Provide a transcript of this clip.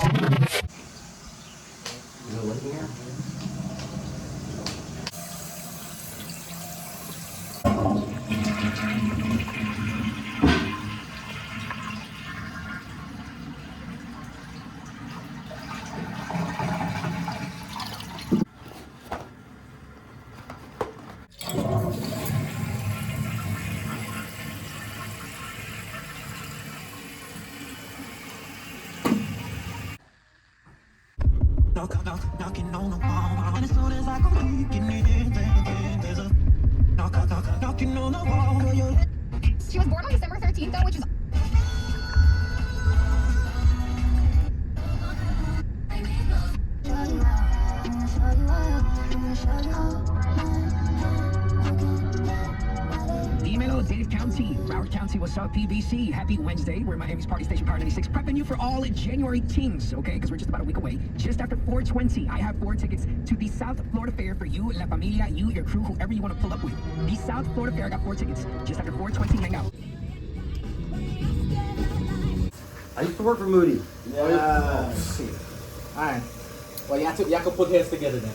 You know, looking here. Knocking on the wall, and as soon as I go peeking in, there's a knocking on the wall. She was born on December 13th, though, which is. Email Dade County, Broward County, what's up, PBC? Happy Wednesday. We're Miami's Party Station, Power 96, prepping you for all January teams, okay? Because we're just about a week away. Just after 4:20, I have 4 tickets to the South Florida Fair for you, La Familia, you, your crew, whoever you want to pull up with. The South Florida Fair, I got 4 tickets. Just after 4:20, hang out. I used to work for Moody. Yeah. Oh, shit. All right. Well, y'all could put heads together then.